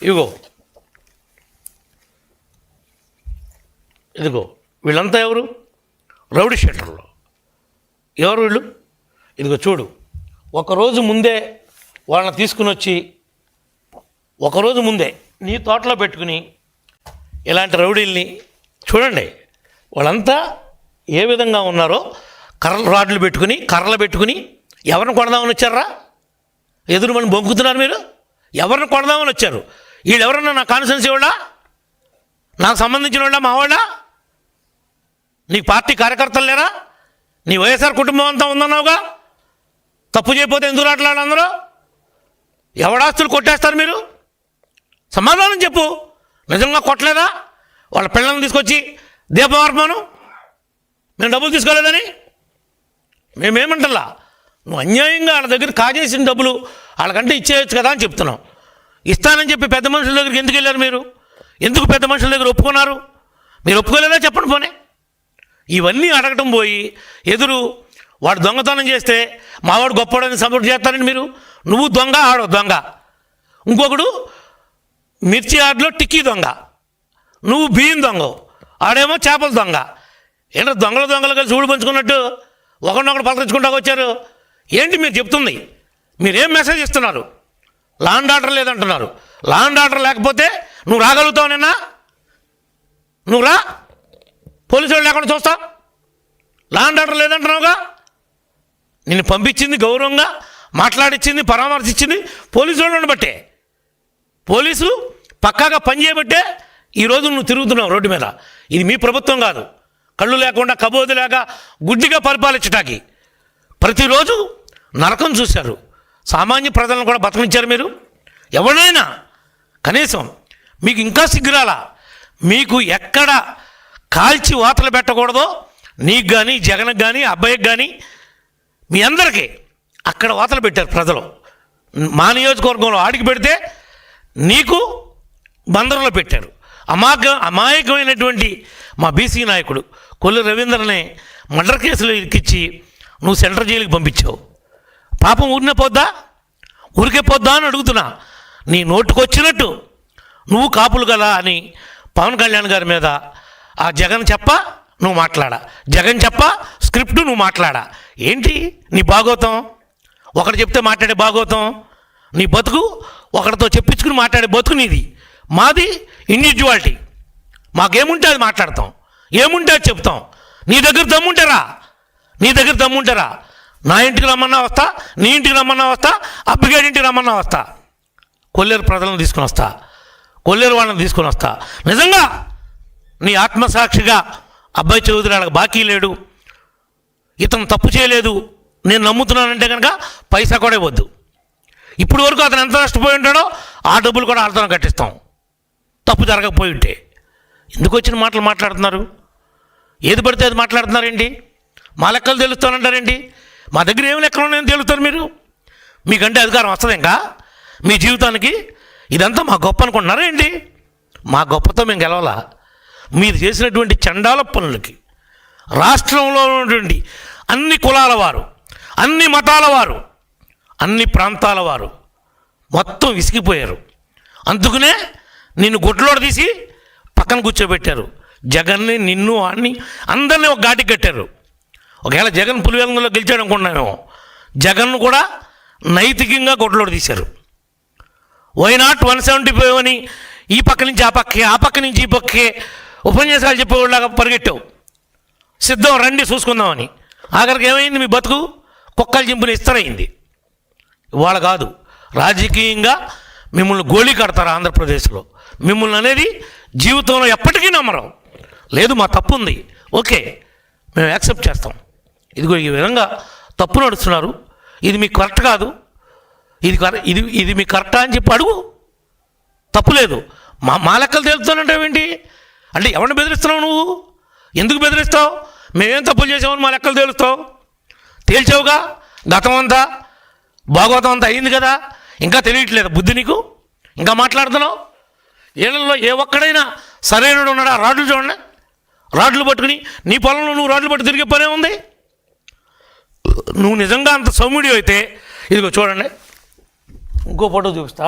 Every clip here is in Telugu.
ఇదిగో ఇదిగో వీళ్ళంతా ఎవరు? రౌడీ షీటర్లు. ఎవరు వీళ్ళు? ఇదిగో చూడు, ఒకరోజు ముందే వాళ్ళని తీసుకుని వచ్చి ఒకరోజు ముందే నీ తోటలో పెట్టుకుని ఇలాంటి రౌడీల్ని చూడండి. వాళ్ళంతా ఏ విధంగా ఉన్నారో రాడ్లు పెట్టుకుని కర్రలు పెట్టుకుని ఎవరిని కొడదామని వచ్చారా? ఎదురు మనం బొంకుతున్నారు మీరు. ఎవరిని కొడదామని వచ్చారు? వీళ్ళు ఎవరన్నా నా కాన్స్టిట్యున్సీ వాళ్ళా? నాకు సంబంధించిన వాళ్ళ? మా వాళ్ళ? నీ పార్టీ కార్యకర్తలు లేరా? నీ వైఎస్ఆర్ కుటుంబం అంతా ఉందన్నావుగా. తప్పు చేయకపోతే ఎందుకు రాట్లాడాలి అందరూ? ఎవడాస్తులు కొట్టేస్తారు మీరు? సమాధానం చెప్పు. నిజంగా కొట్టలేదా? వాళ్ళ పిల్లల్ని తీసుకొచ్చి దీపమార్పమాను మేము డబ్బులు తీసుకోలేదని మేమేమంటలా. నువ్వు అన్యాయంగా వాళ్ళ దగ్గర కాజేసిన డబ్బులు వాళ్ళకంటే ఇచ్చేయచ్చు కదా అని చెప్తున్నావు. ఇస్తానని చెప్పి పెద్ద మనుషుల దగ్గరికి ఎందుకు వెళ్ళారు మీరు? ఎందుకు పెద్ద మనుషుల దగ్గర ఒప్పుకున్నారు? మీరు ఒప్పుకోలేదా చెప్పండి. పోనీ ఇవన్నీ అడగటం పోయి ఎదురు వాడు దొంగతనం చేస్తే మావాడు గొప్పవాడని సపోర్ట్ చేస్తారని మీరు. నువ్వు దొంగ, ఆడో దొంగ. ఇంకొకడు మిర్చి ఆటలో టిక్కీ దొంగ, నువ్వు బియ్యం దొంగ, ఆడేమో చేపల దొంగ. ఏంటో దొంగలు కలిసి ఊడు పంచుకున్నట్టు ఒకరినొకడు పలకరించుకుంటా వచ్చారు. ఏంటి మీరు చెప్తుంది? మీరేం మెసేజ్ ఇస్తున్నారు? లా అండ్ ఆర్డర్ లేదంటున్నారు. లా అండ్ ఆర్డర్ లేకపోతే నువ్వు రాగలుగుతావు నిన్న? నువ్వు రా, పోలీసు వాళ్ళు లేకుండా చూస్తా. లా అండ్ ఆర్డర్ లేదంటున్నావుగా. నిన్ను పంపించింది గౌరవంగా మాట్లాడిచ్చింది పరామర్శించింది పోలీసు వాళ్ళని బట్టే. పోలీసు పక్కాగా పనిచేయబట్టే ఈరోజు నువ్వు తిరుగుతున్నావు రోడ్డు మీద. ఇది మీ ప్రభుత్వం కాదు. కళ్ళు లేకుండా కబోదు లేక గుడ్డిగా పరిపాలించటానికి ప్రతిరోజు నరకం చూశారు. సామాన్య ప్రజలను కూడా బతకనిచ్చారు మీరు. ఎవరైనా కనీసం మీకు ఇంకా సిగ్గురాలా? మీకు ఎక్కడ కాల్చి వాతలు పెట్టకూడదో నీకు కానీ జగన్కి కానీ అబ్బాయికి కానీ మీ అందరికీ అక్కడ వాతలు పెట్టారు ప్రజలు. మా నియోజకవర్గంలో ఆడికి పెడితే నీకు బందరులో పెట్టారు. అమాయకమైనటువంటి మా బీసీ నాయకుడు కొల్లు రవీంద్రనే మర్డర్ కేసులో ఇరికిచ్చి నువ్వు సెంట్రల్ జైలుకి పంపించావు. పాపం ఊరికే పోద్దా అని అడుగుతున్నా. నీ నోటుకొచ్చినట్టు నువ్వు కాపులు కదా అని పవన్ కళ్యాణ్ గారి మీద ఆ జగన్ నువ్వు మాట్లాడా, జగన్ స్క్రిప్ట్ నువ్వు మాట్లాడా. ఏంటి నీ భాగోతం? ఒకటి చెప్తే మాట్లాడే భాగోతం నీ బతుకు, ఒకరితో చెప్పించుకుని మాట్లాడే బతుకు నీది. మాది ఇండివిజువాలిటీ. మాకేముంటే అది మాట్లాడతాం, ఏముంటే అది చెప్తాం. నీ దగ్గర దమ్ముంటారా? నా ఇంటికి రమ్మన్నా వస్తా, నీ ఇంటికి రమ్మన్నా వస్తా, అబ్బిగాడి ఇంటికి రమ్మన్నా వస్తా. కొల్లేరు ప్రజలను తీసుకుని వస్తా, కొల్లేరు వాళ్ళని తీసుకొని వస్తా. నిజంగా నీ ఆత్మసాక్షిగా అబ్బాయి చౌదరి వాళ్ళకి బాకీ లేడు, ఇతను తప్పు చేయలేదు, నేను నమ్ముతున్నానంటే కనుక పైసా కూడా ఇవ్వద్దు. ఇప్పుడు వరకు అతను ఎంత నష్టపోయి ఉంటాడో ఆ డబ్బులు కూడా అర్థం కట్టిస్తాం, తప్పు జరగకపోయి ఉంటే. ఎందుకు వచ్చిన మాటలు మాట్లాడుతున్నారు? ఏది పడితే అది మాట్లాడుతున్నారేంటి? మా లెక్కలు తెలుస్తానంటారేంటి? మా దగ్గర ఏమి లెక్కలు ఉన్నాయని తెలుస్తారు మీరు. మీకంటే అధికారం వస్తుంది ఇంకా మీ జీవితానికి. ఇదంతా మా గొప్ప అనుకుంటున్నారా ఏంటి? మా గొప్పతో మేము గెలవాలా? మీరు చేసినటువంటి చండాల పనులకి రాష్ట్రంలో ఉన్నటువంటి అన్ని కులాల వారు, అన్ని మతాల వారు, అన్ని ప్రాంతాల వారు మొత్తం విసిగిపోయారు. అందుకనే నిన్ను గుడ్లోడ తీసి పక్కన కూర్చోబెట్టారు. జగన్ని, నిన్ను, అన్ని అందరినీ ఒక ఘాటికి కట్టారు. ఒకవేళ జగన్ పులివెందులో గెలిచాడు అనుకున్నామేమో, జగన్ను కూడా నైతికంగా గుడ్లోడ తీశారు. వైనాట్ 175 అని ఈ పక్క నుంచి ఆ పక్క నుంచి ఈ పక్కే ఉపన్యాసాలు చెప్పేవాళ్ళగా పరిగెట్టావు. సిద్ధం రండి చూసుకుందామని. ఆఖరికి ఏమైంది? మీ బతుకు కుక్కలు చింపిన ఇస్తరైంది. ఇవాళ కాదు, రాజకీయంగా మిమ్మల్ని గోళీ కడతారు ఆంధ్రప్రదేశ్లో. మిమ్మల్ని అనేది జీవితంలో ఎప్పటికీ నమ్మరు. లేదు మా తప్పు ఉంది, ఓకే మేము యాక్సెప్ట్ చేస్తాం. ఇదిగో ఈ విధంగా తప్పు నడుస్తున్నారు, ఇది మీకు కరెక్ట్ కాదు, ఇది మీకు కరెక్టా అని చెప్పి అడుగు. తప్పులేదు. మా లెక్కలు తేలుతానంటావేంటి? అంటే ఎవరిని బెదిరిస్తున్నావు నువ్వు? ఎందుకు బెదిరిస్తావు? మేమేం తప్పులు చేసామని మా లెక్కలు తేలుస్తావు? తేల్చావుగా. గతం అంతా భాగవతం అంతా అయింది కదా, ఇంకా తెలియట్లేదు బుద్ధి నీకు? ఇంకా మాట్లాడుతున్నావు. ఏళ్ళల్లో ఏ ఒక్కడైనా సరైనడు ఉన్నాడా? రాడ్లు చూడండి, రాడ్లు పట్టుకుని నీ పొలంలో నువ్వు రాడ్లు పట్టు తిరిగే పనే ఉంది. నువ్వు నిజంగా అంత సౌమ్యుడి అయితే ఇదిగో చూడండి, ఇంకో ఫోటో చూపిస్తా.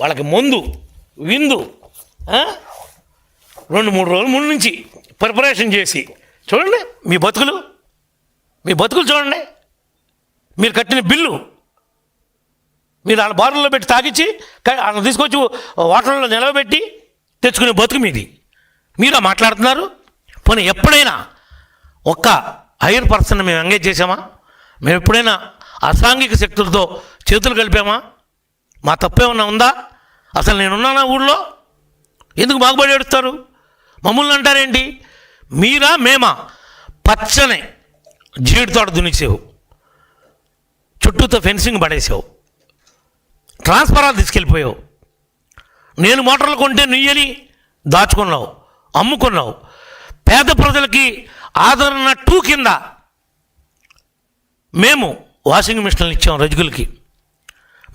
వాళ్ళకి మందు విందు 2-3 రోజుల ముందు నుంచి ప్రిపరేషన్ చేసి చూడండి మీ బతుకులు చూడండి. మీరు కట్టిన బిల్లు మీరు వాళ్ళ బారుల్లో పెట్టి తాగిచ్చి వాళ్ళని తీసుకొచ్చి హోటల్లో నిలవబెట్టి తెచ్చుకునే బతుకు మీది. మీరా మాట్లాడుతున్నారు? పోనీ ఎప్పుడైనా ఒక్క హైయర్ పర్సన్ మేము ఎంగేజ్ చేసామా? మేము ఎప్పుడైనా అసాంఘిక శక్తులతో చేతులు కలిపామా? మా తప్పేమన్నా ఉందా? అసలు నేనున్నానా ఊళ్ళో? ఎందుకు బాగుపడి ఏడుస్తారు? మమ్మల్ని అంటారేంటి? మీరా మేమా? పచ్చని జీడి తోట దునిచావు, చుట్టూతో ఫెన్సింగ్ పడేసావు, ట్రాన్స్ఫరాలు తీసుకెళ్ళిపోయావు. నేను మోటార్లు కొంటే నుయ్యని దాచుకున్నావు, అమ్ముకున్నావు. పేద ప్రజలకి ఆదరణ 2 కింద మేము వాషింగ్ మిషన్లు ఇచ్చాం, రజకులకి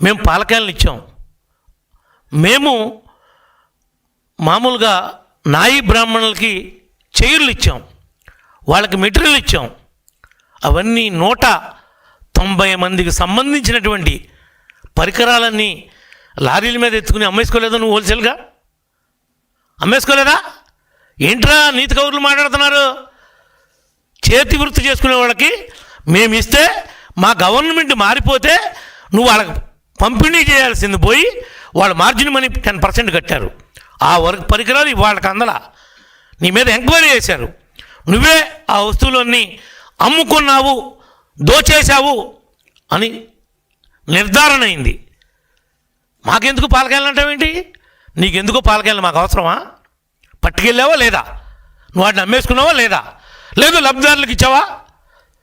మేము పాలకాయలను ఇచ్చాం, మేము మామూలుగా నాయి బ్రాహ్మణులకి చైర్లు ఇచ్చాం, వాళ్ళకి మెటీరియల్ ఇచ్చాం. అవన్నీ 190 మందికి సంబంధించినటువంటి పరికరాలన్నీ లారీల మీద ఎత్తుకుని అమ్మేసుకోలేదా? నువ్వు హోల్సేల్గా అమ్మేసుకోలేదా? ఏంట్రా నీతి కౌరులు మాట్లాడుతున్నారు? చేతి వృత్తి చేసుకునే వాళ్ళకి మేము ఇస్తే మా గవర్నమెంట్ మారిపోతే నువ్వు వాళ్ళకి పంపిణీ చేయాల్సింది పోయి వాళ్ళు మార్జిన్ మనీ 10% కట్టారు. ఆ వర్క్ పరికరాలు వాళ్ళకి అందలా. నీ మీద ఎంక్వైరీ చేశారు. నువ్వే ఆ వస్తువులన్నీ అమ్ముకున్నావు, దోచేశావు అని నిర్ధారణ అయింది. మాకెందుకు పాలకాయలు అంటావేంటి? నీకెందుకో పాలకాయలు మాకు అవసరమా? పట్టుకెళ్ళావా లేదా? నువ్వు వాటిని అమ్మేసుకున్నావా లేదా? లేదు లబ్ధిదారులకు ఇచ్చావా?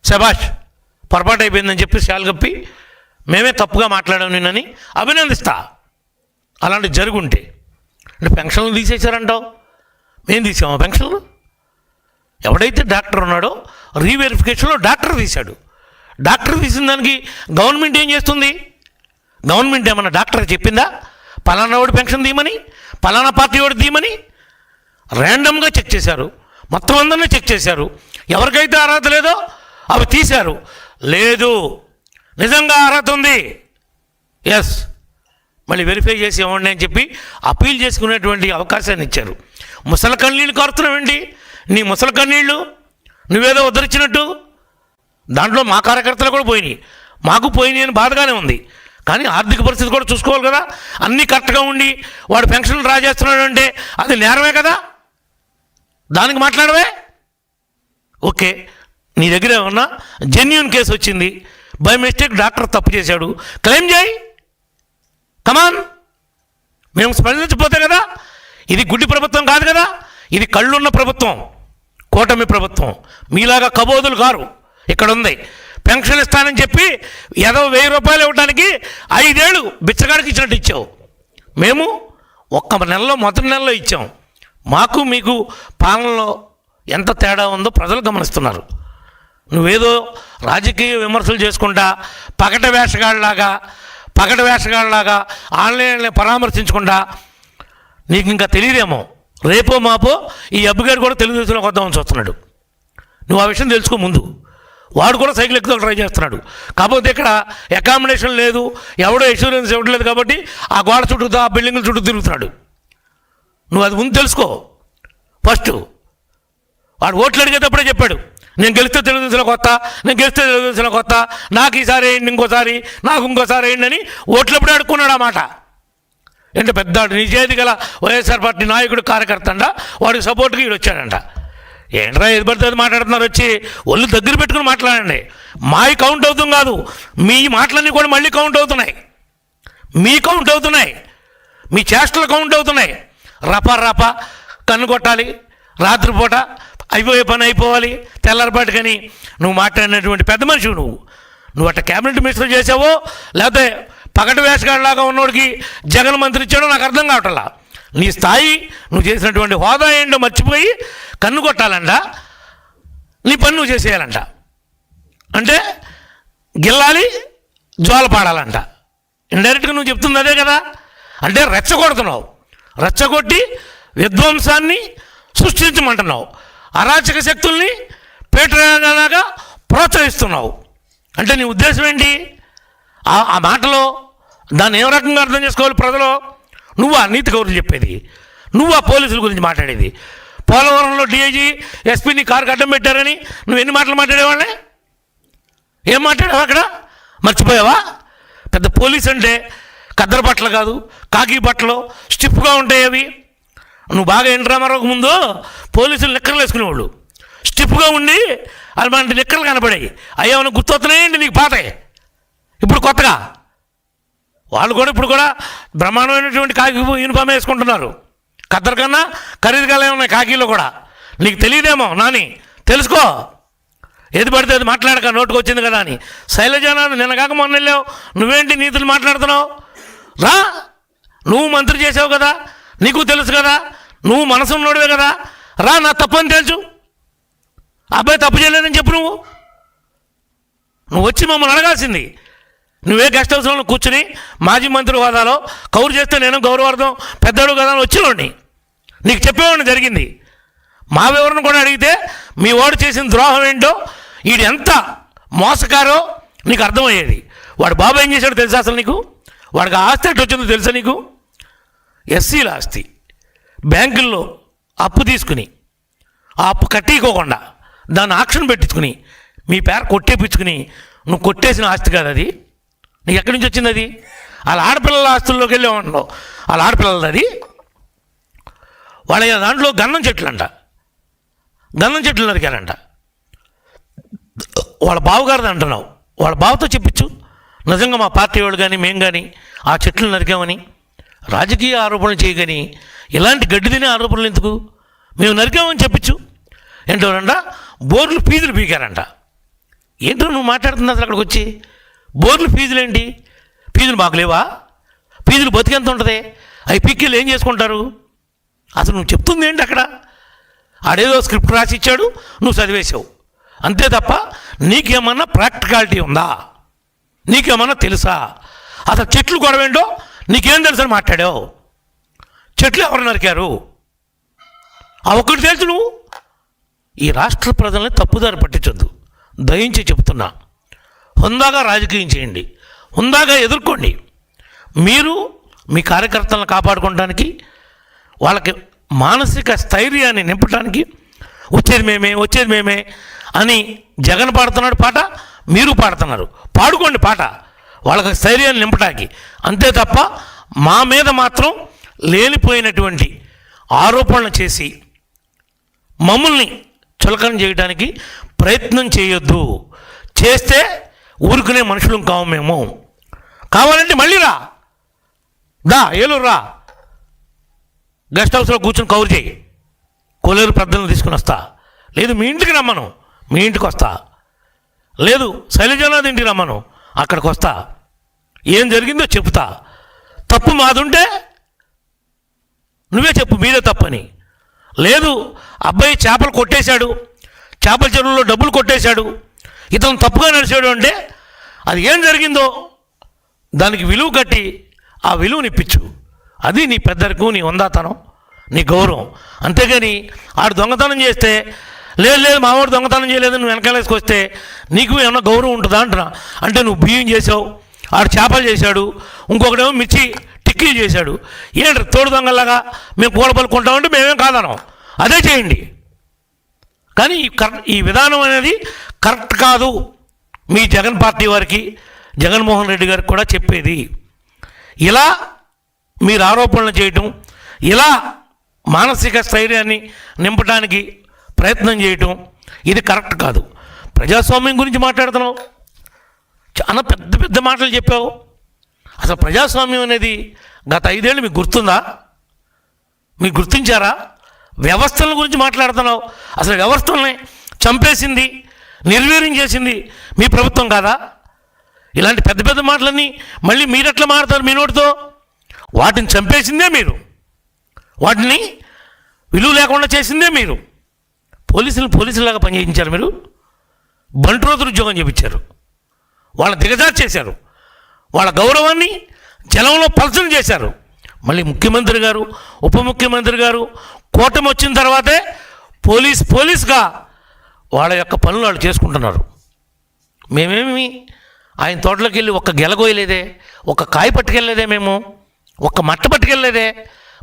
శభాష్, పొరపాటు అయిపోయిందని చెప్పి శాలు కప్పి మేమే తప్పుగా మాట్లాడాం నిన్నని అభినందిస్తా. అలాంటివి జరుగుంటే. అంటే పెన్షన్లు తీసేశారంటావు. మేము తీసామా పెన్షన్లు? ఎవడైతే డాక్టర్ ఉన్నాడో రీవెరిఫికేషన్లో డాక్టర్ తీశాడు. డాక్టర్ తీసిన దానికి గవర్నమెంట్ ఏం చేస్తుంది? గవర్నమెంట్ ఏమన్నా డాక్టర్ చెప్పిందా పలానా వాడు పెన్షన్ తీయమని, పలానా పార్టీ వాడు తీయమని? ర్యాండమ్గా చెక్ చేశారు, మొత్తం అందరినీ చెక్ చేశారు. ఎవరికైతే అర్హత లేదో అవి తీశారు. లేదు నిజంగా అర్హత ఉంది, ఎస్, మళ్ళీ వెరిఫై చేసి ఇవ్వండి అని చెప్పి అప్పీల్ చేసుకునేటువంటి అవకాశాన్ని ఇచ్చారు. ముసలి కన్నీళ్ళు కారుతున్నావేంటి? నీ ముసలి కన్నీళ్ళు నువ్వేదో ఉద్ధరించినట్టు. దాంట్లో మా కార్యకర్తలు కూడా పోయినాయి, మాకు పోయినాయి అని బాధగానే ఉంది. కానీ ఆర్థిక పరిస్థితి కూడా చూసుకోవాలి కదా. అన్నీ కరెక్ట్గా ఉండి వాడు పెన్షన్ డ్రా చేస్తున్నాడు అంటే అది నేరమే కదా. దానికి మాట్లాడవే. ఓకే, నీ దగ్గర ఏమన్నా జెన్యూన్ కేసు వచ్చింది, బై మిస్టేక్ డాక్టర్ తప్పు చేశాడు, క్లెయిమ్ చేయి, కమాన్. మేము స్పందించకపోతే కదా. ఇది గుడ్డి ప్రభుత్వం కాదు కదా, ఇది కళ్ళున్న ప్రభుత్వం, కూటమి ప్రభుత్వం. మీలాగా కబోదులు కారు. ఇక్కడ ఉంది పెన్షన్ ఇస్తానని చెప్పి ఏదో 1000 రూపాయలు ఇవ్వడానికి 5 ఏళ్ళు బిచ్చగాడికి ఇచ్చినట్టు ఇచ్చావు. మేము ఒక్క నెలలో మొదటి నెలలో ఇచ్చాం. మాకు మీకు పాలనలో ఎంత తేడా ఉందో ప్రజలు గమనిస్తున్నారు. నువ్వేదో రాజకీయ విమర్శలు చేసుకుంటా పగట వేషగాళ్ళలాగా ఆన్లైన్లో పరామర్శించకుండా నీకు ఇంకా తెలియదేమో. రేపో మాపో ఈ అబ్బుగారు కూడా తెలుగుదేశంలోకి వద్దామని చూస్తున్నాడు. నువ్వు ఆ విషయం తెలుసుకో ముందు. వాడు కూడా సైకిల్ ఎక్కువ ట్రై చేస్తున్నాడు. కాకపోతే ఇక్కడ అకామిడేషన్ లేదు, ఎవడో ఇన్సూరెన్స్ ఇవ్వట్లేదు కాబట్టి ఆ గోడ చుట్టూ ఆ బిల్డింగ్ల చుట్టూ తిరుగుతున్నాడు. నువ్వు అది ముందు తెలుసుకో ఫస్ట్. వాడు ఓట్లు అడిగేటప్పుడే చెప్పాడు, నేను గెలిస్తే తెలుగుదేశంలోకి వస్తా, నాకు ఈసారి వేయండి, ఇంకోసారి నాకు ఇంకోసారి వేయండి అని ఓట్లప్పుడే అడుక్కున్నాడు. ఆ మాట అంటే పెద్ద నిజేది గల వైఎస్ఆర్ పార్టీ నాయకుడు కార్యకర్త అంట, వాడికి సపోర్ట్గా వీడు వచ్చాడంట. ఏంట్రా ఏది పడితే అది మాట్లాడుతున్నారు? వచ్చి ఒళ్ళు దగ్గర పెట్టుకుని మాట్లాడండి. మావి కౌంట్ అవుతుంది కాదు, మీ మాటలన్నీ కూడా మళ్ళీ కౌంట్ అవుతున్నాయి. మీ కౌంట్ అవుతున్నాయి, మీ చేష్టలు కౌంట్ అవుతున్నాయి. రప కన్ను కొట్టాలి, రాత్రిపూట అయిపోయే పని అయిపోవాలి, తెల్లారిపాటు. కానీ నువ్వు మాట్లాడినటువంటి పెద్ద మనిషి నువ్వు అట్ట క్యాబినెట్ మినిస్టర్ చేసావో లేకపోతే పగటి వేషగాడిలాగా ఉన్నోడికి జగన్ మంత్రి ఇచ్చాడో నాకు అర్థం కావట్లా. నీ స్థాయి, నువ్వు చేసినటువంటి హోదా ఏంటో మర్చిపోయి కన్ను కొట్టాలంట, నీ పని నువ్వు చేసేయాలంట. అంటే గిల్లాలి, జ్వాల పాడాలంట. ఇండైరెక్ట్గా నువ్వు చెప్తుంది అదే కదా. అంటే రెచ్చగొడుతున్నావు, రెచ్చగొట్టి విధ్వంసాన్ని సృష్టించమంటున్నావు, అరాచక శక్తుల్ని పేటలాగా ప్రోత్సహిస్తున్నావు. అంటే నీ ఉద్దేశం ఏంటి? ఆ మాటలో దాన్ని ఏ రకంగా అర్థం చేసుకోవాలి ప్రజలు? నువ్వా నీతి కౌరులు చెప్పేది? నువ్వా పోలీసుల గురించి మాట్లాడేది? పోలవరంలో డిఐజీ ఎస్పీని కారుకి అడ్డం పెట్టారని నువ్వు ఎన్ని మాటలు మాట్లాడేవాళ్ళే? ఏం మాట్లాడావు అక్కడ? మర్చిపోయావా? పెద్ద పోలీస్ అంటే కద్దరు బట్టలు కాదు, కాకి బట్టలు స్టిఫ్గా ఉంటాయి అవి. నువ్వు బాగా ఎన్ రామారావుకు ముందు పోలీసులు నిక్కర్లు వేసుకునేవాళ్ళు, స్టిఫ్గా ఉండి అలాంటి నిక్కర్లు కనపడాయి. అయ్యా నువ్వు గుర్తొస్తున్నాయండి నీకు పాతాయి. ఇప్పుడు కొత్తగా వాళ్ళు కూడా ఇప్పుడు కూడా బ్రహ్మాండమైనటువంటి కాకి యూనిఫామ్ వేసుకుంటున్నారు. కద్దరు కన్నా ఖరీదుగానే ఉన్నాయి కాకీలో కూడా. నీకు తెలియదేమో నాని, తెలుసుకో. ఏది పడితే అది మాట్లాడక నోటుకు వచ్చింది కదా అని. శైలజానాథ్ నిన్న కాక మొన్న వెళ్ళావు, నువ్వేంటి నీతులు మాట్లాడుతున్నావు? రా, నువ్వు మంత్రి చేసావు కదా, నీకు తెలుసు కదా, నువ్వు మనసు ఉన్నోడివే కదా, రా. నా తప్పు అని తెలుసు, అబ్బాయి తప్పు చేయలేదని చెప్పు. నువ్వు వచ్చి మమ్మల్ని అడగాల్సింది. నువ్వే గెస్ట్ హౌస్లో కూర్చుని మాజీ మంత్రి హోదాలో కౌరు చేస్తే నేను గౌరవార్థం పెద్దోడు కదా అని వచ్చినోడిని, నీకు చెప్పేవాడిని జరిగింది. మా వివరణ కూడా అడిగితే మీ వాడు చేసిన ద్రోహం ఏంటో, వీడు ఎంత మోసకారో నీకు అర్థమయ్యేది. వాడు బాబు ఏం చేశాడో తెలుసా అసలు నీకు? వాడికి ఆస్తి ఎట్టు వచ్చిందో తెలుసా నీకు? ఎస్సీల ఆస్తి బ్యాంకుల్లో అప్పు తీసుకుని ఆ అప్పు కట్టికోకుండా దాన్ని ఆక్షన్ పెట్టించుకుని మీ పేరు కొట్టేపించుకుని నువ్వు కొట్టేసిన ఆస్తి కాదు అది. నీకు ఎక్కడి నుంచి వచ్చింది అది? వాళ్ళ ఆడపిల్లల ఆస్తుల్లోకి వెళ్ళేవాళ్ళు, వాళ్ళ ఆడపిల్లలది అది. వాళ్ళ దాంట్లో గంధం చెట్లు అంట, గంధం చెట్లు నరికారంట. వాళ్ళ బావగారిది అంటున్నావు, వాళ్ళ బావతో చెప్పించు నిజంగా మా పార్టీ వాళ్ళు కానీ మేము కానీ ఆ చెట్లు నరికామని. రాజకీయ ఆరోపణలు చేయగాని ఇలాంటి గడ్డి తినే ఆరోపణలు ఎందుకు? మేము నరికామని చెప్పించు. ఏంటోనంట బోర్లు ఫీజులు పీకారంట. ఏంటో నువ్వు మాట్లాడుతుంది అసలు అక్కడికి వచ్చి? బోర్లు ఫీజులు ఏంటి? ఫీజులు మాకు లేవా? ఫీజులు బతికెంత ఉంటుంది? అవి పీక్కిలు ఏం చేసుకుంటారు? అసలు నువ్వు చెప్తుంది ఏంటి అక్కడ? ఆడేదో స్క్రిప్ట్ రాసి ఇచ్చాడు, నువ్వు చదివేసావు అంతే తప్ప నీకేమన్నా ప్రాక్టికాలిటీ ఉందా? నీకేమన్నా తెలుసా? అసలు చెట్లు గొడవేంటో నీకేం తెలుసని మాట్లాడావు? చెట్లు ఎవరు నరికారు ఆ ఒక్కటి తెలుసు. నువ్వు ఈ రాష్ట్ర ప్రజల్ని తప్పుదారి పట్టించొద్దు, దయించి చెప్తున్నా. హుందాగా రాజకీయం చేయండి, హుందాగా ఎదుర్కోండి. మీరు మీ కార్యకర్తలను కాపాడుకోవడానికి, వాళ్ళకి మానసిక స్థైర్యాన్ని నింపడానికి వచ్చేది మేమే అని జగన్ పాడుతున్నాడు పాట, మీరు పాడుతున్నారు. పాడుకోండి పాట వాళ్ళకి స్థైర్యాన్ని నింపడానికి, అంతే తప్ప మా మీద మాత్రం లేనిపోయినటువంటి ఆరోపణలు చేసి మమ్మల్ని చులకన చేయడానికి ప్రయత్నం చేయొద్దు. చేస్తే ఊరుకునే మనుషులు కావు మేము. కావాలంటే మళ్ళీ రా, ఏలూరు రా, గెస్ట్ హౌస్లో కూర్చొని కౌరు చేయి. కొలేరు పెద్దలను తీసుకుని వస్తా. లేదు మీ ఇంటికి రమ్మను, మీ ఇంటికి వస్తా. లేదు శైలజానాథ్ ఇంటికి రమ్మను, అక్కడికి వస్తా. ఏం జరిగిందో చెప్తా. తప్పు మాదుంటే నువ్వే చెప్పు మీదే తప్పని. లేదు అబ్బాయి చేపలు కొట్టేశాడు, చేపల చెరువులో డబ్బులు కొట్టేశాడు, ఇతను తప్పుగా నడిచాడు అంటే అది ఏం జరిగిందో దానికి విలువ కట్టి ఆ విలువని ఇప్పించు. అది నీ పెద్దరికం, నీ వందాతనం, నీ గౌరవం. అంతేగాని ఆడు దొంగతనం చేస్తే లేదు మావాడు దొంగతనం చేయలేదు నువ్వు వెనకాలేసుకొస్తే నీకు ఏమన్నా గౌరవం ఉంటుందా అంటున్నా. అంటే నువ్వు బియ్యం చేసావు, ఆడు చేపలు చేశాడు, ఇంకొకడేమో మిర్చి టిక్కీలు చేశాడు. ఏంటి తోడు దొంగలాగా మేము కూడ పలుకుంటామంటే మేమేం కాదనం, అదే చేయండి. కానీ ఈ విధానం అనేది కరెక్ట్ కాదు. మీ జగన్ పార్టీ వారికి, జగన్మోహన్ రెడ్డి గారికి కూడా చెప్పేది, ఇలా మీరు ఆరోపణలు చేయటం, ఇలా మానసిక స్థైర్యాన్ని నింపడానికి ప్రయత్నం చేయటం ఇది కరెక్ట్ కాదు. ప్రజాస్వామ్యం గురించి మాట్లాడుతున్నావు, చాలా పెద్ద పెద్ద మాటలు చెప్పావు. అసలు ప్రజాస్వామ్యం అనేది గత 5 ఏళ్ళు మీకు గుర్తుందా? మీకు గుర్తించారా? వ్యవస్థల గురించి మాట్లాడుతున్నావు. అసలు వ్యవస్థల్ని చంపేసింది, నిర్వీర్యం చేసింది మీ ప్రభుత్వం కాదా? ఇలాంటి పెద్ద పెద్ద మాటలన్నీ మళ్ళీ మీరెట్లా మాట్లాడతారు మీ నోటితో? వాటిని చంపేసిందే మీరు, వాటిని విలువ లేకుండా చేసిందే మీరు. పోలీసులాగా పనిచేయించారు మీరు. బంట్రోతులు ఉద్యోగం చేయించారు, వాళ్ళ దిగజారు చేశారు, వాళ్ళ గౌరవాన్ని జనంలో పలచన చేశారు. మళ్ళీ ముఖ్యమంత్రి గారు, ఉప ముఖ్యమంత్రి గారు కూటమి వచ్చిన తర్వాతే పోలీస్గా వాళ్ళ యొక్క పనులు వాళ్ళు చేసుకుంటున్నారు. మేమేమి ఆయన తోటలోకి వెళ్ళి ఒక్క గెలగోయలేదే, ఒక్క కాయ పట్టుకెళ్ళలేదే మేము. ఒక్క మట్ట పట్టుకెళ్ళలేదే.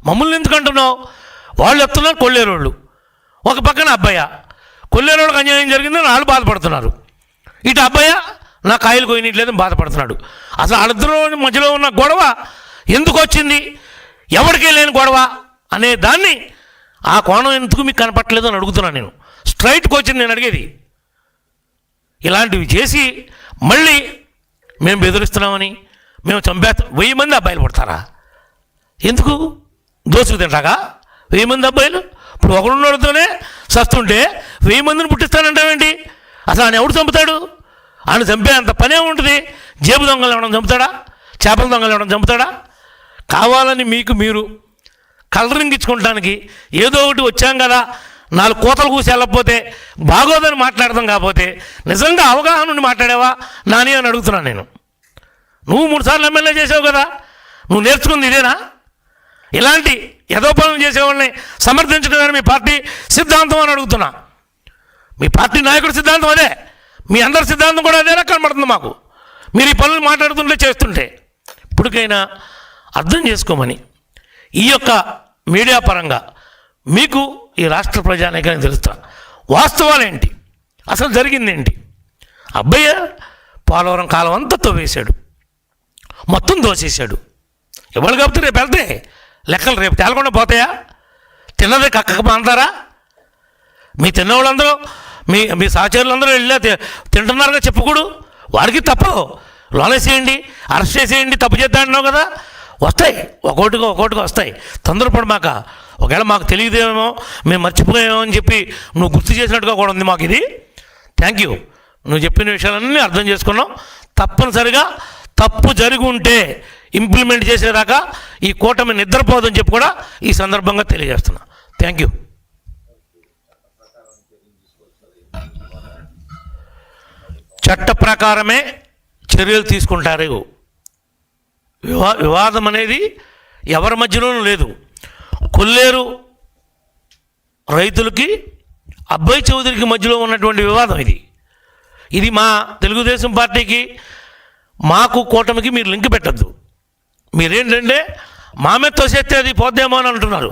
మమ్మల్ని ఎందుకు అంటున్నావు? వాళ్ళు వస్తున్నారు కొల్లేరోళ్ళు, ఒక పక్కన అబ్బాయ. కొల్లేరోళ్ళకి అన్యాయం జరిగిందని వాళ్ళు బాధపడుతున్నారు, ఇటు అబ్బాయ నా కాయలు కొయ్యట్లేదని బాధపడుతున్నాడు. అసలు వాళ్ళిద్దరూ మధ్యలో ఉన్న గొడవ ఎందుకు వచ్చింది, ఎవరికే లేని గొడవ అనే దాన్ని, ఆ కోణం ఎందుకు మీకు కనపట్టలేదు అని అడుగుతున్నాను నేను. స్ట్రైట్కి వచ్చింది నేను అడిగేది. ఇలాంటివి చేసి మళ్ళీ మేము బెదిరిస్తున్నామని, మేము చంపేస్తాం. 1000 మంది అబ్బాయిలు పుడతారా? ఎందుకు దోసుకు తింటాగా 1000 మంది అబ్బాయిలు? ఇప్పుడు ఒకడున్నోడితోనే సస్తుంటే 1000 మందిని పుట్టిస్తానంటావేంటి? అసలు ఆయన ఎవడు చంపుతాడు? ఆయన చంపే అంత పనే ఉంటుంది. జేబు దొంగలు ఎవడం చంపుతాడా? చేపల దొంగలు ఎవడం చంపుతాడా? కావాలని మీకు మీరు కలరింగ్ ఇచ్చుకోవడానికి ఏదో ఒకటి వచ్చాం కదా, 4 కోతలు కూసి వెళ్ళకపోతే బాగోదని మాట్లాడదాం. కాకపోతే నిజంగా అవగాహన నుండి మాట్లాడావా నాని అని అడుగుతున్నాను నేను. నువ్వు 3 సార్లు ఎమ్మెల్యే చేసావు కదా, నువ్వు నేర్చుకుంది ఇదేనా? ఇలాంటి యథోపనం చేసేవాళ్ళని సమర్థించడం మీ పార్టీ సిద్ధాంతం అని అడుగుతున్నా. మీ పార్టీ నాయకుడి సిద్ధాంతం అదే, మీ అందరి సిద్ధాంతం కూడా అదేనా కనబడుతుంది మాకు, మీరు ఈ పనులు మాట్లాడుతుంటే చేస్తుంటే. ఇప్పటికైనా అర్థం చేసుకోమని ఈ యొక్క మీడియా పరంగా మీకు ఈ రాష్ట్ర ప్రజానీకానికి తెలుస్తా వాస్తవాలేంటి, అసలు జరిగిందేంటి. అబ్బయ్య పోలవరం కాలం అంతా తవ్వేశాడు, మొత్తం దోసేశాడు. ఎవరు కాబట్టి రేపు వెళ్తే లెక్కలు రేపు తేలకుండా పోతాయా? తిన్నదే కక్కక మాంటారా? మీ తిన్నవాళ్ళందరూ మీ సహచరులందరూ వెళ్ళా తింటున్నారుగా చెప్పుకోడు, వాడికి తప్పదు. లోనేసేయండి, అరెస్ట్ చేసేయండి, తప్పు చేద్దా అంటున్నావు కదా, వస్తాయి ఒక్కొక్కటిగా వస్తాయి. తొందరపడమాక. ఒకవేళ మాకు తెలియదేమో, మేము మర్చిపోయామో అని చెప్పి నువ్వు గుర్తు చేసినట్టుగా కూడా ఉంది మాకు ఇది. Thank you. నువ్వు చెప్పిన విషయాలన్నీ అర్థం చేసుకున్నాం. తప్పనిసరిగా తప్పు జరిగి ఉంటే ఇంప్లిమెంట్ చేసేదాకా ఈ కూటమి నిద్రపోదని చెప్పి కూడా ఈ సందర్భంగా తెలియజేస్తున్నా. Thank you. చట్ట ప్రకారమే చర్యలు తీసుకుంటారు. వివాదం అనేది ఎవరి మధ్యలోనూ లేదు. కొల్లేరు రైతులకి అబ్బాయి చౌదరికి మధ్యలో ఉన్నటువంటి వివాదం ఇది మా తెలుగుదేశం పార్టీకి మాకు కూటమికి మీరు లింక్ పెట్టద్దు. మీరేంటంటే మా మీద తోసేస్తే అది పోద్దేమో అని అంటున్నారు.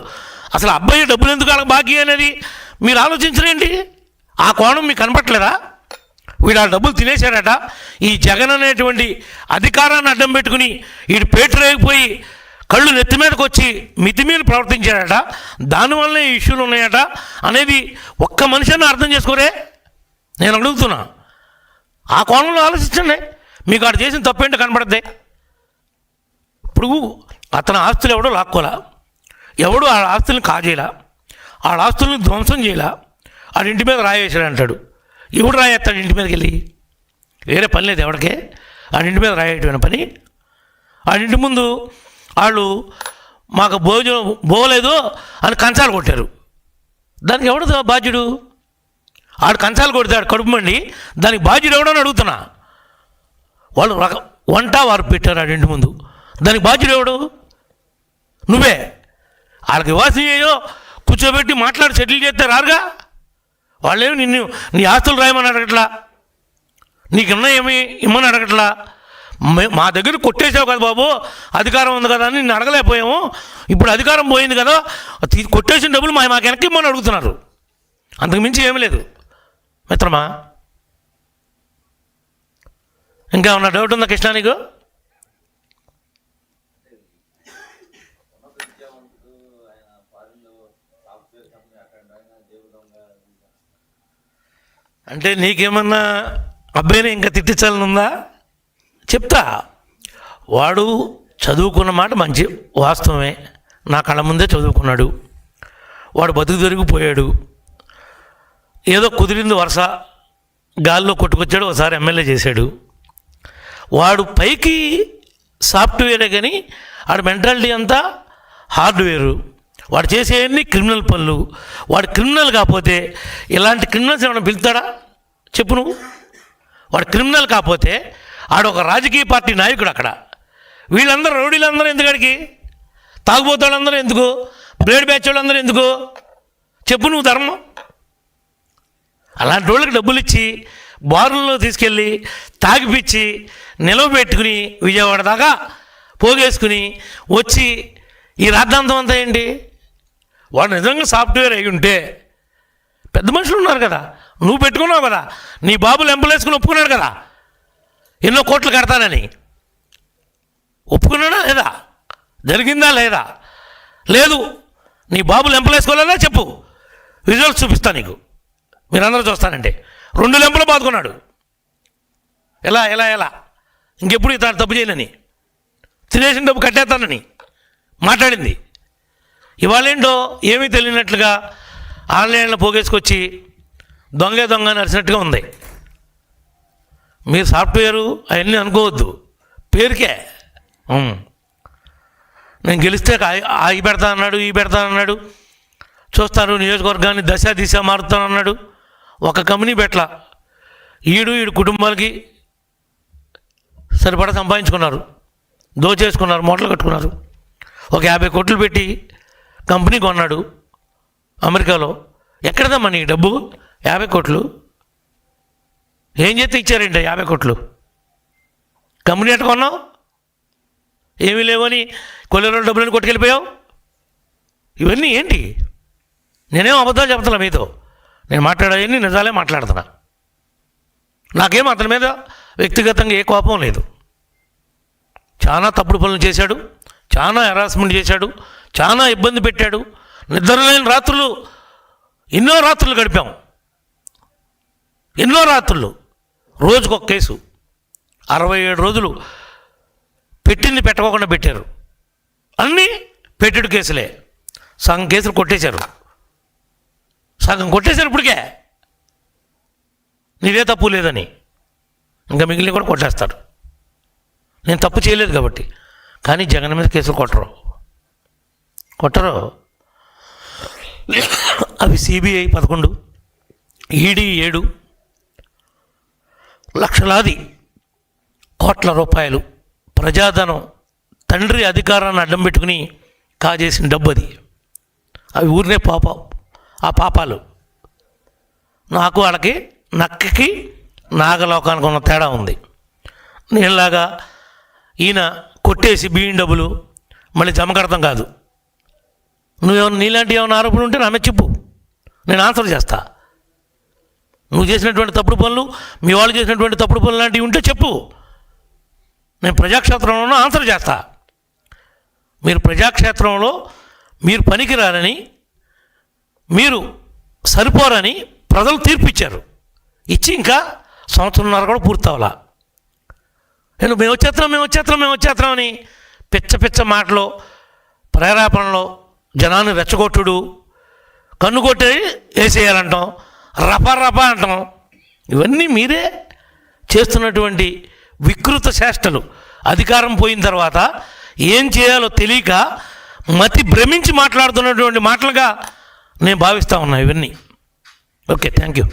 అసలు అబ్బాయి డబ్బులు ఎందుకు అలా బాకీ అనేది మీరు ఆలోచించరేంటి? ఆ కోణం మీకు కనపట్లేదా? వీడు ఆ డబ్బులు తినేశాడట. ఈ జగన్ అనేటువంటి అధికారాన్ని అడ్డం పెట్టుకుని వీడు పేటరేగిపోయి కళ్ళు నెత్తి మీదకి వచ్చి మితిమీరి ప్రవర్తించాడట. దానివల్లనే ఈ ఇష్యూలు ఉన్నాయట అనేది ఒక్క మనిషిని అర్థం చేసుకోరే. నేను అడుగుతున్నా, ఆ కోణంలో ఆలోచించండి. మీకు ఆడు చేసిన తప్పేంటో కనపడద్దే. ఇప్పుడు అతని ఆస్తులు ఎవడో లాక్కోలా, ఎవడు ఆ ఆస్తుల్ని కాజేలా, ఆ ఆస్తుల్ని ధ్వంసం చేయాల, ఆడింటి మీద రాయేసాడు అంటాడు. ఎవడు రాయేస్తాడు ఇంటి మీదకి వెళ్ళి? వేరే పని లేదు ఎవడికే ఆడింటి మీద రాయేయటమైన పని. ఆడింటి ముందు వాళ్ళు మాకు భోజనం పోలేదు అని కంచాలు కొట్టారు. దానికి ఎవడు బాధ్యుడు? ఆడు కంచాలు కొడతాడు కడుపు మండి, దానికి బాధ్యుడు ఎవడని అడుగుతున్నా. వాళ్ళు వంట వారు పెట్టారు ఆడింటి ముందు, దానికి బాధ్యుడు ఎవడు? నువ్వే. వాళ్ళకి వివాసం చేయో కూర్చోబెట్టి మాట్లాడి సెటిల్ చేస్తే రారుగా. వాళ్ళేమి నిన్ను నీ ఆస్తులు రాయమని అడగట్లా, నీకున్నా ఏమి ఇమ్మని అడగట్లా. మా దగ్గర కొట్టేసావు కదా బాబు, అధికారం ఉంది కదా అని నిన్ను అడగలేకపోయాము. ఇప్పుడు అధికారం పోయింది కదా, కొట్టేసిన డబ్బులు మాకు వెనక్కి ఇమ్మని అడుగుతున్నారు. అంతకు మించి ఏమీ లేదు మిత్రమా. ఇంకా ఉన్న డౌట్ ఉందా కృష్ణ నీకు? అంటే నీకేమన్నా అబ్బాయిని ఇంకా తిట్టించాలని ఉందా? చెప్తా. వాడు చదువుకున్న మాట మంచి వాస్తవమే, నా కళ్ళ ముందే చదువుకున్నాడు. వాడు బతుకు దొరికిపోయాడు, ఏదో కుదిరింది వరుస గాల్లో కొట్టుకొచ్చాడు, ఒకసారి ఎమ్మెల్యే చేశాడు. వాడు పైకి సాఫ్ట్వేరే కానీ వాడి మెంటాలిటీ అంతా హార్డ్వేరు. వాడు చేసేవన్నీ క్రిమినల్ పనులు. వాడు క్రిమినల్ కాకపోతే ఇలాంటి క్రిమినల్స్ ఏమైనా పిలుస్తాడా చెప్పు నువ్వు? వాడు క్రిమినల్ కాకపోతే ఆడు ఒక రాజకీయ పార్టీ నాయకుడు. అక్కడ వీళ్ళందరూ రౌడీలందరూ ఎందుకడికి, తాగుబోతాళ్ళందరూ ఎందుకు, బ్లేడ్ బ్యాచ్ వాళ్ళందరూ ఎందుకు చెప్పు నువ్వు ధర్మం? అలాంటి వాళ్ళకి డబ్బులు ఇచ్చి బారుల్లో తీసుకెళ్ళి తాగిపిచ్చి నిలవబెట్టుకుని విజయవాడ దాకా పోగేసుకుని వచ్చి ఈ రాద్ధాంతం అంతా ఏంటి? వాడు నిజంగా సాఫ్ట్వేర్ అయి ఉంటే పెద్ద మనుషులు ఉన్నారు కదా, నువ్వు పెట్టుకున్నావు కదా, నీ బాబులు ఎంపలేసుకుని ఒప్పుకున్నాడు కదా ఎన్నో కోట్లు కడతానని. ఒప్పుకున్నాడా లేదా? జరిగిందా లేదా? లేదు. నీ బాబులు ఎంపలేసుకోలేదా చెప్పు, రిజల్ట్స్ చూపిస్తా నీకు, మీరందరూ చూస్తానంటే. 2 లెంపలు బాదుకున్నాడు. ఎలా ఎలా ఎలా ఇంకెప్పుడు ఇతను తప్పు చేయనని, తినేసిన డబ్బు కట్టేస్తానని మాట్లాడింది. ఇవాళేంటో ఏమీ తెలియనట్లుగా ఆన్లైన్లో పోగేసుకొచ్చి దొంగ నడిచినట్టుగా ఉంది. మీరు సాఫ్ట్వేరు అవన్నీ అనుకోవద్దు, పేరుకే. నేను గెలిస్తే ఈ పెడతా అన్నాడు, ఈ పెడతా అన్నాడు, చూస్తారు నియోజకవర్గాన్ని దిశ మారుతానన్నాడు. ఒక కంపెనీ పెట్టలా. ఈడు కుటుంబాలకి సరిపడా సంపాదించుకున్నారు, దోచేసుకున్నారు, మూటలు కట్టుకున్నారు. ఒక 50 కోట్లు పెట్టి కంపెనీ కొన్నాడు అమెరికాలో. ఎక్కడదమ్మా నీకు డబ్బు? 50 కోట్లు ఏం చేస్తే ఇచ్చారండి 50 కోట్లు? కంపెనీ ఎట్ట కొన్నావు? ఏమీ లేవని కొల్లేరు డబ్బులని కొట్టుకెళ్ళిపోయావు. ఇవన్నీ ఏంటి? నేనేం అబద్ధాలు చెప్తున్నా మీతో, నేను మాట్లాడేవన్నీ నిజాలే మాట్లాడుతున్నా. నాకేం అతని మీద వ్యక్తిగతంగా ఏ కోపం లేదు. చాలా తప్పుడు పనులు చేశాడు, చాలా హెరాస్మెంట్ చేశాడు, చాలా ఇబ్బంది పెట్టాడు. నిద్రలేని రాత్రులు, ఎన్నో రాత్రులు గడిపాం, ఎన్నో రాత్రులు. రోజుకొక కేసు, 67 రోజులు పెట్టింది పెట్టకోకుండా పెట్టారు. అన్నీ పెట్టెడు కేసులే. సగం కేసులు కొట్టేశారు, సగం కొట్టేశారు ఇప్పటికే, నీదే తప్పు లేదని. ఇంకా మిగిలిన కూడా కొట్టేస్తారు. నేను తప్పు చేయలేదు కాబట్టి. కానీ జగన్ మీద కేసులు కొట్టరు. అవి సిబిఐ 11, ఈడీ 7, లక్షలాది కోట్ల రూపాయలు ప్రజాధనం, తండ్రి అధికారాన్ని అడ్డం పెట్టుకుని కాజేసిన డబ్బు అది. అవి ఊరినే ఆ పాపాలు. నాకు వాళ్ళకి నక్కకి నాగలోకానికి ఉన్న తేడా ఉంది. నేనులాగా ఈయన కొట్టేసి బియ్యం డబ్బులు మళ్ళీ జమ కడతాం కాదు. నువ్వేమన్నా నీలాంటి ఏమైనా ఆరోపణలు ఉంటే నా మీద చెప్పు, నేను ఆన్సర్ చేస్తా. నువ్వు చేసినటువంటి తప్పుడు పనులు, మీ వాళ్ళు చేసినటువంటి తప్పుడు పనులు లాంటివి ఉంటే చెప్పు, నేను ప్రజాక్షేత్రంలో ఆన్సర్ చేస్తా. మీరు ప్రజాక్షేత్రంలో మీరు పనికిరారని, మీరు సరిపోరని ప్రజలు తీర్పిచ్చారు. ఇచ్చి ఇంకా 1.5 సంవత్సరం కూడా పూర్తవలా. నేను మేము వచ్చేస్తాం అని పిచ్చ మాటలు, ప్రేరేపణలో జనాన్ని రెచ్చగొట్టుడు, కన్ను కొట్టి వేసేయాలంటాం, రప అంటాం. ఇవన్నీ మీరే చేస్తున్నటువంటి వికృత చేష్టలు. అధికారం పోయిన తర్వాత ఏం చేయాలో తెలియక మతి భ్రమించి మాట్లాడుతున్నటువంటి మాటలుగా నేను భావిస్తూ ఉన్నా ఇవన్నీ. Okay, thank you.